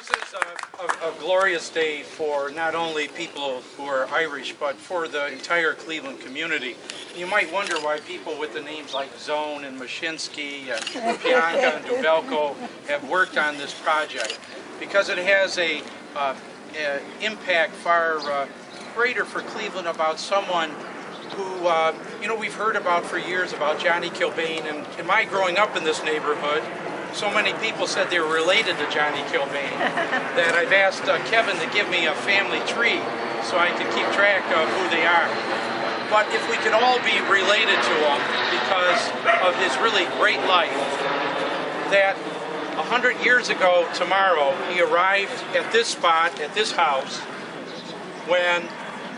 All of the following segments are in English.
This is a glorious day for not only people who are Irish, but for the entire Cleveland community. You might wonder why people with the names like Zone and Mashinsky and Pianka and Dubelko have worked on this project, because it has a impact far greater for Cleveland about someone who, we've heard about for years, about Johnny Kilbane. And in my growing up in this neighborhood, so many people said they were related to Johnny Kilbane that I've asked Kevin to give me a family tree so I can keep track of who they are. But if we can all be related to him because of his really great life, that 100 years ago tomorrow he arrived at this spot, at this house, when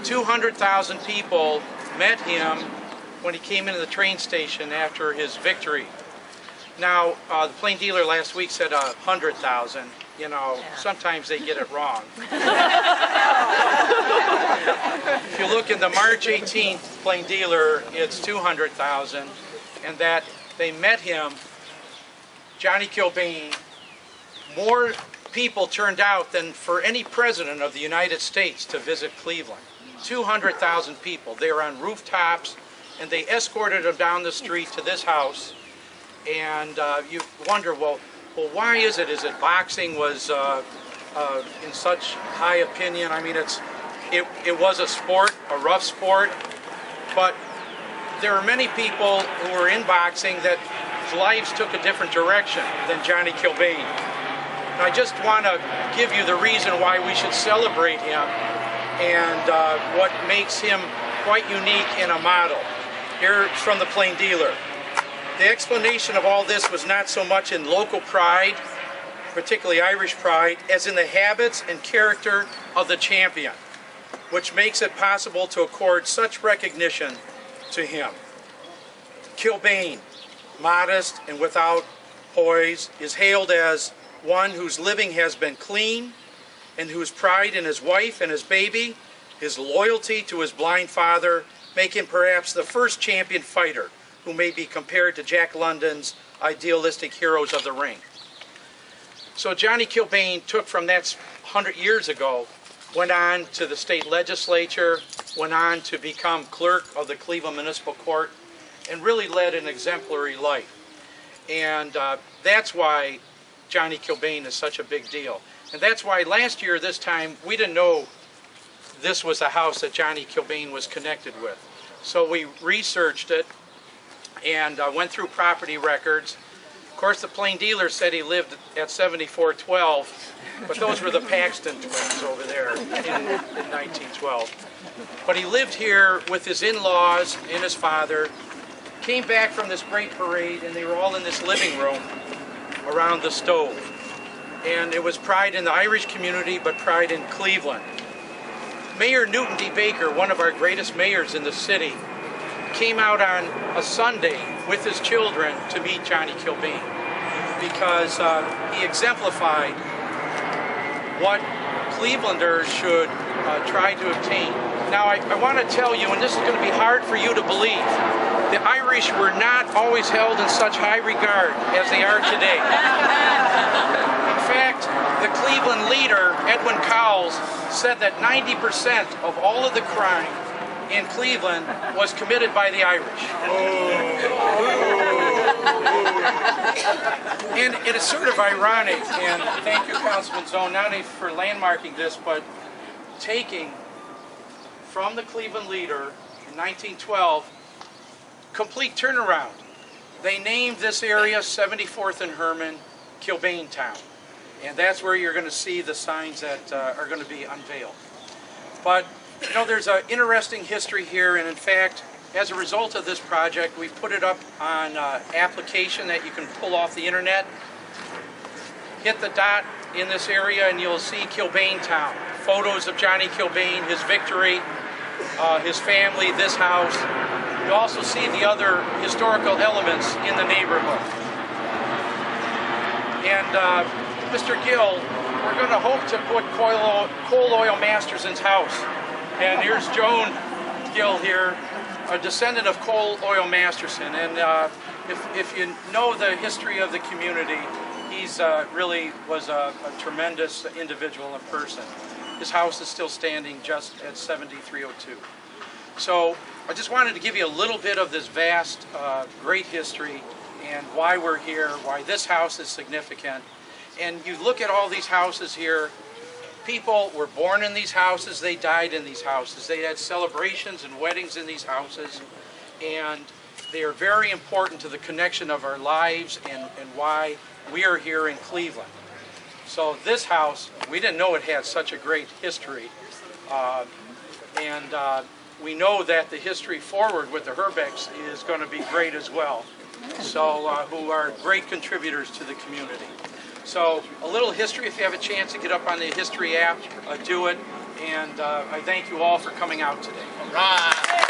200,000 people met him when he came into the train station after his victory. Now, the plain dealer last week said 100,000. You know, sometimes they get it wrong. If you look in the March 18th plain dealer, it's 200,000, and that they met him, Johnny Kilbane. More people turned out than for any president of the United States to visit Cleveland. 200,000 people. They were on rooftops, and they escorted him down the street to this house. And you wonder, well, why is it? Is it boxing was in such high opinion? I mean, it was a sport, a rough sport, but there are many people who were in boxing that lives took a different direction than Johnny Kilbane. And I just want to give you the reason why we should celebrate him and what makes him quite unique and a model. Here's from the plain dealer. The explanation of all this was not so much in local pride, particularly Irish pride, as in the habits and character of the champion, which makes it possible to accord such recognition to him. Kilbane, modest and without poise, is hailed as one whose living has been clean and whose pride in his wife and his baby, his loyalty to his blind father, make him perhaps the first champion fighter who may be compared to Jack London's idealistic heroes of the ring. So Johnny Kilbane took from that 100 years ago, went on to the state legislature, went on to become clerk of the Cleveland Municipal Court, and really led an exemplary life. And that's why Johnny Kilbane is such a big deal. And that's why last year, this time, we didn't know this was the house that Johnny Kilbane was connected with. So we researched it and went through property records. Of course, the plain dealer said he lived at 7412, but those were the Paxton twins over there in 1912. But he lived here with his in-laws and his father, came back from this great parade, and they were all in this living room around the stove. And it was pride in the Irish community, but pride in Cleveland. Mayor Newton D. Baker, one of our greatest mayors in the city, came out on a Sunday with his children to meet Johnny Kilbane because he exemplified what Clevelanders should try to obtain. Now, I want to tell you, and this is going to be hard for you to believe, the Irish were not always held in such high regard as they are today. In fact, the Cleveland leader, Edwin Cowles, said that 90% of all of the crime in Cleveland was committed by the Irish. And it is sort of ironic, and thank you, Councilman Zone, not only for landmarking this, but taking from the Cleveland leader in 1912, complete turnaround. They named this area 74th and Herman, Kilbane Town. And that's where you're going to see the signs that are going to be unveiled. But you know, there's an interesting history here, and in fact, as a result of this project, we've put it up on an application that you can pull off the internet. Hit the dot in this area and you'll see Kilbane Town. Photos of Johnny Kilbane, his victory, his family, this house. You'll also see the other historical elements in the neighborhood. And Mr. Gill, we're going to hope to put Coal Oil Masterson's house. And here's Joan Gill here, a descendant of Coal Oil Masterson. And if you know the history of the community, He's really was a tremendous individual and person. His house is still standing just at 7302. So I just wanted to give you a little bit of this vast, great history and why we're here, why this house is significant. And you look at all these houses here, people were born in these houses, they died in these houses, they had celebrations and weddings in these houses, and they are very important to the connection of our lives and why we are here in Cleveland. So this house, we didn't know it had such a great history, and we know that the history forward with the Herbecks is going to be great as well, so who are great contributors to the community. So a little history, if you have a chance to get up on the history app, do it, and I thank you all for coming out today. All right.